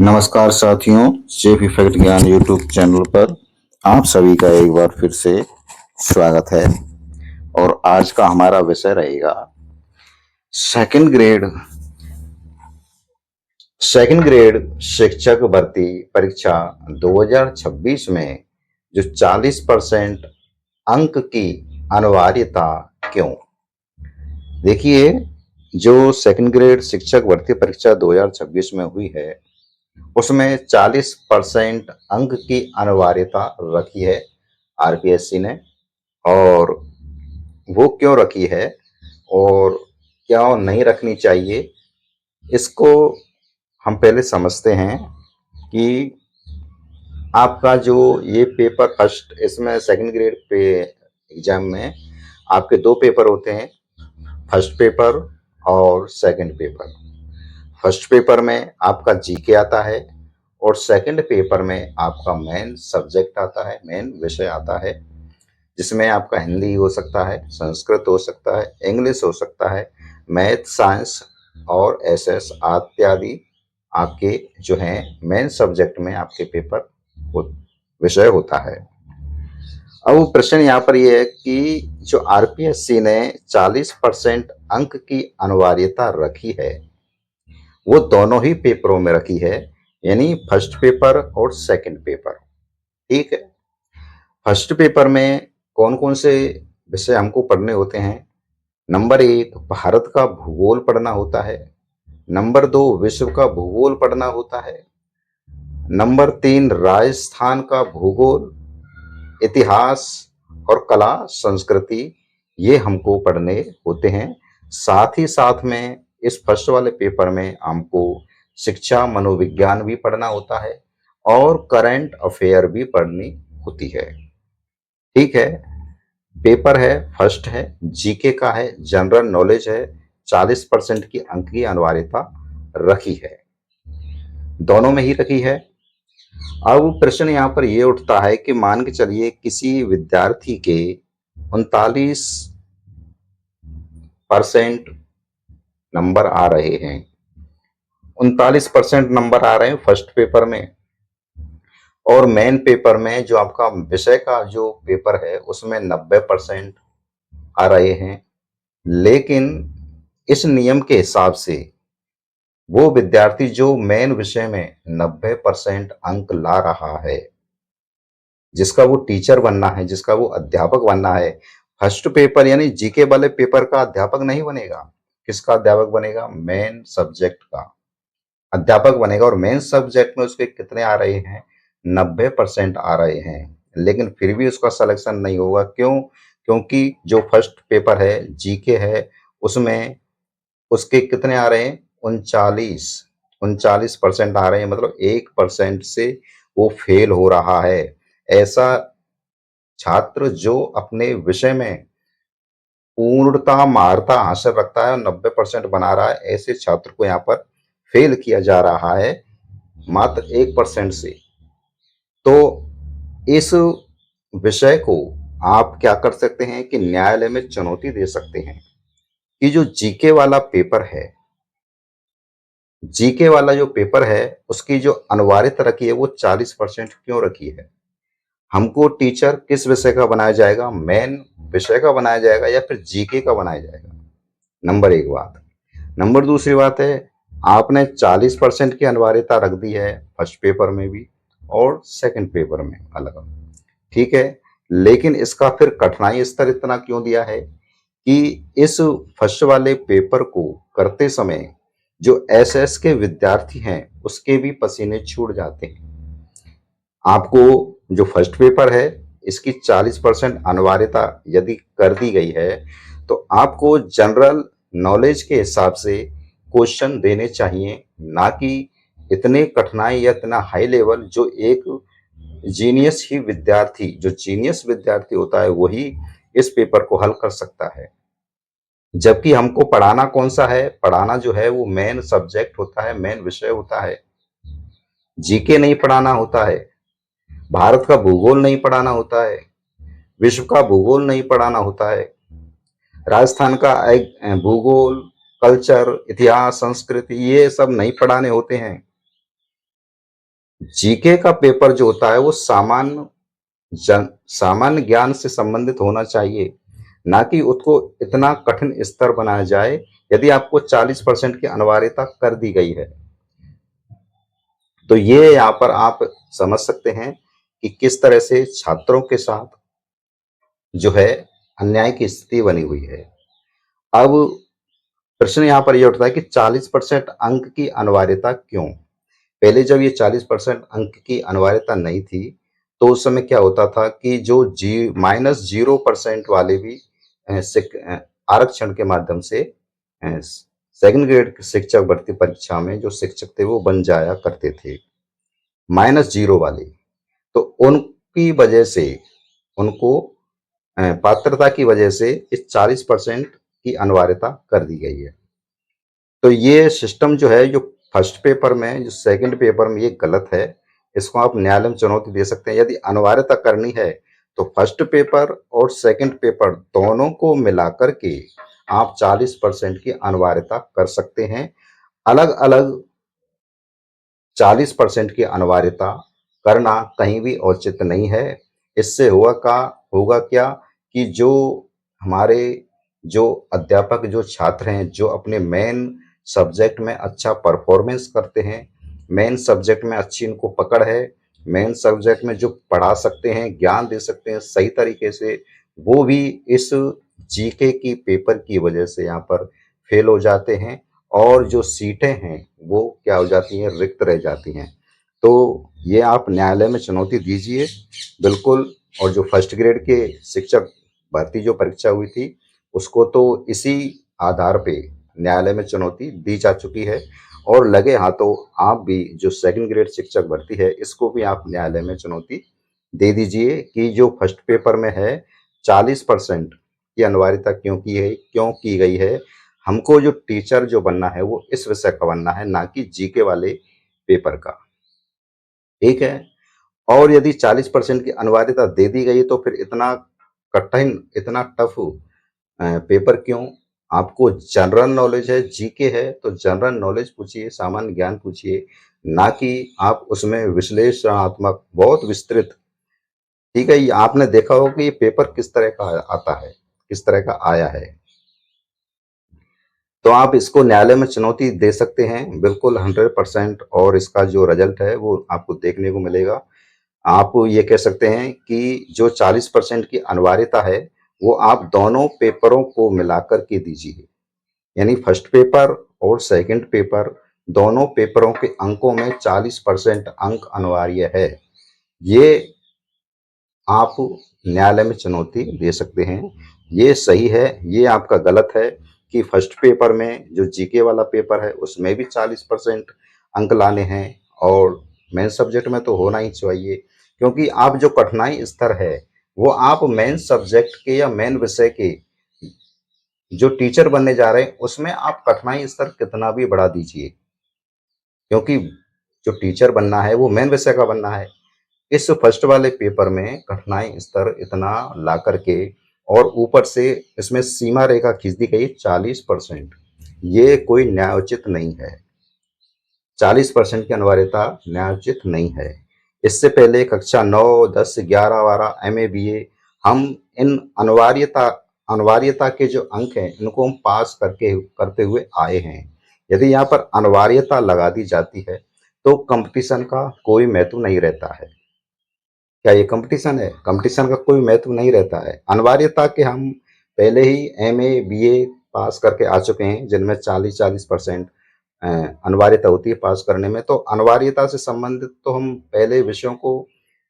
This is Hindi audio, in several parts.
नमस्कार साथियों, सेफ इफेक्ट ज्ञान यूट्यूब चैनल पर आप सभी का एक बार फिर से स्वागत है। और आज का हमारा विषय रहेगा सेकंड ग्रेड शिक्षक भर्ती परीक्षा 2026 में जो 40% अंक की अनिवार्यता क्यों। देखिए, जो सेकंड ग्रेड शिक्षक भर्ती परीक्षा 2026 में हुई है उसमें 40% अंक की अनिवार्यता रखी है आरपीएससी ने। और वो क्यों रखी है और क्यों नहीं रखनी चाहिए, इसको हम पहले समझते हैं कि आपका जो ये पेपर फर्स्ट, इसमें सेकंड ग्रेड पे एग्जाम में आपके दो पेपर होते हैं, फर्स्ट पेपर और सेकंड पेपर। फर्स्ट पेपर में आपका जीके आता है और सेकंड पेपर में आपका मेन सब्जेक्ट आता है, मेन विषय आता है, जिसमें आपका हिंदी हो सकता है, संस्कृत हो सकता है, इंग्लिश हो सकता है, मैथ, साइंस और एसएस इत्यादि आपके जो हैं मेन सब्जेक्ट में आपके पेपर विषय होता है। अब प्रश्न यहाँ पर यह है कि जो आरपीएससी ने 40% अंक की अनिवार्यता रखी है वो दोनों ही पेपरों में रखी है, यानी फर्स्ट पेपर और सेकंड पेपर। ठीक है, फर्स्ट पेपर में कौन कौन से विषय हमको पढ़ने होते हैं। नंबर 1 भारत का भूगोल पढ़ना होता है। नंबर 2 विश्व का भूगोल पढ़ना होता है। नंबर 3 राजस्थान का भूगोल, इतिहास और कला संस्कृति, ये हमको पढ़ने होते हैं। साथ ही साथ में इस फर्स्ट वाले पेपर में हमको शिक्षा मनोविज्ञान भी पढ़ना होता है और करंट अफेयर भी पढ़नी होती है। ठीक है, पेपर है, फर्स्ट है, जीके का है, जनरल नॉलेज है, 40% की अंक की अनिवार्यता रखी है, दोनों में ही रखी है। अब प्रश्न यहाँ पर यह उठता है कि मान के चलिए किसी विद्यार्थी के 39% नंबर आ रहे हैं, 39% नंबर आ रहे हैं फर्स्ट पेपर में, और मेन पेपर में जो आपका विषय का जो पेपर है उसमें 90% आ रहे हैं। लेकिन इस नियम के हिसाब से वो विद्यार्थी जो मेन विषय में 90% अंक ला रहा है, जिसका वो टीचर बनना है, जिसका वो अध्यापक बनना है, फर्स्ट पेपर यानी जीके वाले पेपर का अध्यापक नहीं बनेगा। किसका अध्यापक बनेगा? मेन सब्जेक्ट का अध्यापक बनेगा। और मेन सब्जेक्ट में उसके कितने आ रहे हैं? 90% आ रहे हैं। लेकिन फिर भी उसका सिलेक्शन नहीं होगा। क्यों? क्योंकि जो फर्स्ट पेपर है, जीके है, उसमें उसके कितने आ रहे हैं? 39% आ रहे हैं, मतलब 1% से वो फेल हो रहा है। ऐसा छात्र जो अपने विषय में पूर्णता महारता हासिल रखता है और 90% बना रहा है, ऐसे छात्र को यहाँ पर फेल किया जा रहा है मात्र 1% से। तो इस विषय को आप क्या कर सकते हैं कि न्यायालय में चुनौती दे सकते हैं कि जो जीके वाला पेपर है, जीके वाला जो पेपर है उसकी जो अनिवार्यता रखी है वो 40% क्यों रखी है। हमको टीचर किस विषय का बनाया जाएगा? मेन विषय का बनाया जाएगा या फिर जीके का बनाया जाएगा? नंबर 1 बात। नंबर दूसरी बात है, आपने 40% की अनिवार्यता रख दी है फर्स्ट पेपर में भी और सेकंड पेपर में अलग अलग। ठीक है, लेकिन इसका फिर कठिनाई स्तर इतना क्यों दिया है कि इस फर्स्ट वाले पेपर को करते समय जो एसएस के विद्यार्थी हैं उसके भी पसीने छूट जाते हैं। आपको जो फर्स्ट पेपर है इसकी 40% अनिवार्यता यदि कर दी गई है तो आपको जनरल नॉलेज के हिसाब से क्वेश्चन देने चाहिए, ना कि इतने कठिनाई या इतना हाई लेवल जो एक जो जीनियस विद्यार्थी होता है वही इस पेपर को हल कर सकता है। जबकि हमको पढ़ाना कौन सा है? पढ़ाना जो है वो मेन सब्जेक्ट होता है, मेन विषय होता है। जीके नहीं पढ़ाना होता है, भारत का भूगोल नहीं पढ़ाना होता है, विश्व का भूगोल नहीं पढ़ाना होता है, राजस्थान का भूगोल, कल्चर, इतिहास, संस्कृति, ये सब नहीं पढ़ाने होते हैं। जीके का पेपर जो होता है वो सामान्य ज्ञान से संबंधित होना चाहिए, ना कि उसको इतना कठिन स्तर बनाया जाए। यदि आपको 40% की अनिवार्यता कर दी गई है, तो ये यहाँ पर आप समझ सकते हैं कि किस तरह से छात्रों के साथ जो है अन्याय की स्थिति बनी हुई है। अब प्रश्न यहाँ पर ये उठता है कि 40% अंक की अनिवार्यता क्यों? पहले जब ये 40% अंक की अनिवार्यता नहीं थी, तो उस समय क्या होता था कि जो जी माइनस 0% वाले भी आरक्षण के माध्यम से सेकंड ग्रेड शिक्षक भर्ती परीक्षा में जो शिक्षक थे वो बन जाया करते थे, माइनस 0 वाले। तो उनकी वजह से उनको पात्रता की वजह से इस 40% की अनिवार्यता कर दी गई है। तो ये सिस्टम जो है, जो फर्स्ट पेपर में, जो सेकंड पेपर में, ये गलत है। इसको आप न्यायालय में चुनौती दे सकते हैं। यदि अनिवार्यता करनी है तो फर्स्ट पेपर और सेकंड पेपर दोनों को मिलाकर के आप 40% की अनिवार्यता कर सकते हैं। अलग अलग 40% की अनिवार्यता करना कहीं भी औचित्य नहीं है। इससे होगा क्या कि जो हमारे जो अध्यापक, जो छात्र हैं, जो अपने मेन सब्जेक्ट में अच्छा परफॉर्मेंस करते हैं, मेन सब्जेक्ट में अच्छी इनको पकड़ है, मेन सब्जेक्ट में जो पढ़ा सकते हैं, ज्ञान दे सकते हैं सही तरीके से, वो भी इस जीके की पेपर की वजह से यहाँ पर फेल हो जाते हैं और जो सीटें हैं वो क्या हो जाती हैं, रिक्त रह जाती हैं। तो ये आप न्यायालय में चुनौती दीजिए बिल्कुल। और जो फर्स्ट ग्रेड के शिक्षक भर्ती जो परीक्षा हुई थी, उसको तो इसी आधार पे न्यायालय में चुनौती दी जा चुकी है। और लगे हाथों आप भी जो सेकंड ग्रेड शिक्षक भर्ती है, इसको भी आप न्यायालय में चुनौती दे दीजिए कि जो फर्स्ट पेपर में है 40% की अनिवार्यता क्यों की गई है। हमको जो टीचर जो बनना है वो इस विषय का बनना है, ना कि जीके वाले पेपर का। ठीक है। और यदि 40% की अनिवार्यता दे दी गई तो फिर इतना कठिन, इतना टफ पेपर क्यों? आपको जनरल नॉलेज है, जीके है, तो जनरल नॉलेज पूछिए, सामान्य ज्ञान पूछिए, ना कि आप उसमें विश्लेषणात्मक बहुत विस्तृत। ठीक है, ये आपने देखा होगा कि ये पेपर किस तरह का आता है, किस तरह का आया है। तो आप इसको न्यायालय में चुनौती दे सकते हैं बिल्कुल 100%। और इसका जो रिजल्ट है वो आपको देखने को मिलेगा। आप ये कह सकते हैं कि जो 40% की अनिवार्यता है वो आप दोनों पेपरों को मिलाकर के दीजिए, यानी फर्स्ट पेपर और सेकंड पेपर, दोनों पेपरों के अंकों में 40% अंक अनिवार्य है। ये आप न्यायालय में चुनौती दे सकते हैं। ये सही है, ये आपका गलत है कि फर्स्ट पेपर में जो जीके वाला पेपर है उसमें भी 40% अंक लाने हैं और मेन सब्जेक्ट में तो होना ही चाहिए। क्योंकि आप जो कठिनाई स्तर है वो आप मेन सब्जेक्ट के या मेन विषय के जो टीचर बनने जा रहे हैं उसमें आप कठिनाई स्तर कितना भी बढ़ा दीजिए, क्योंकि जो टीचर बनना है वो मेन विषय का बनना है। इस फर्स्ट वाले पेपर में कठिनाई स्तर इतना ला करके और ऊपर से इसमें सीमा रेखा खींच दी गई 40%। ये कोई न्यायोचित नहीं है। 40% की अनिवार्यता न्यायोचित नहीं है। इससे पहले कक्षा 9, 10, 11, 12, एमए, बीए, हम इन अनिवार्यता के जो अंक हैं इनको हम पास करते हुए आए हैं। यदि यहाँ पर अनिवार्यता लगा दी जाती है तो कंपटीशन का कोई महत्व नहीं रहता है। क्या ये कंपटीशन है? कंपटीशन का कोई महत्व नहीं रहता है। अनिवार्यता के हम पहले ही एमए, बीए पास करके आ चुके हैं, जिनमें 40-40% अनिवार्यता होती है पास करने में। तो अनिवार्यता से संबंधित तो हम पहले विषयों को,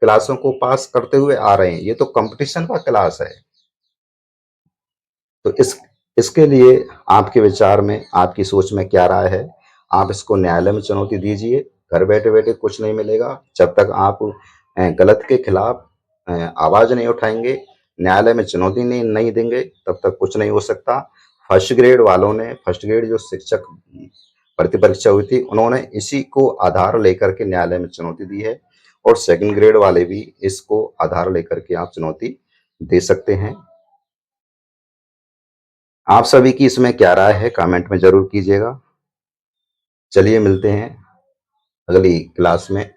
क्लासों को पास करते हुए आ रहे हैं। ये तो कंपटीशन का क्लास है। तो इसके लिए आपके विचार में, आपकी सोच में क्या राय है? आप इसको न्यायालय में चुनौती दीजिए। घर बैठे बैठे कुछ नहीं मिलेगा। जब तक आप गलत के खिलाफ आवाज नहीं उठाएंगे, न्यायालय में चुनौती नहीं देंगे, तब तक कुछ नहीं हो सकता। फर्स्ट ग्रेड वालों ने, फर्स्ट ग्रेड जो शिक्षक भर्ती परीक्षा हुई थी, उन्होंने इसी को आधार लेकर के न्यायालय में चुनौती दी है। और सेकंड ग्रेड वाले भी इसको आधार लेकर के आप चुनौती दे सकते हैं। आप सभी की इसमें क्या राय है, कमेंट में जरूर कीजिएगा। चलिए मिलते हैं अगली क्लास में।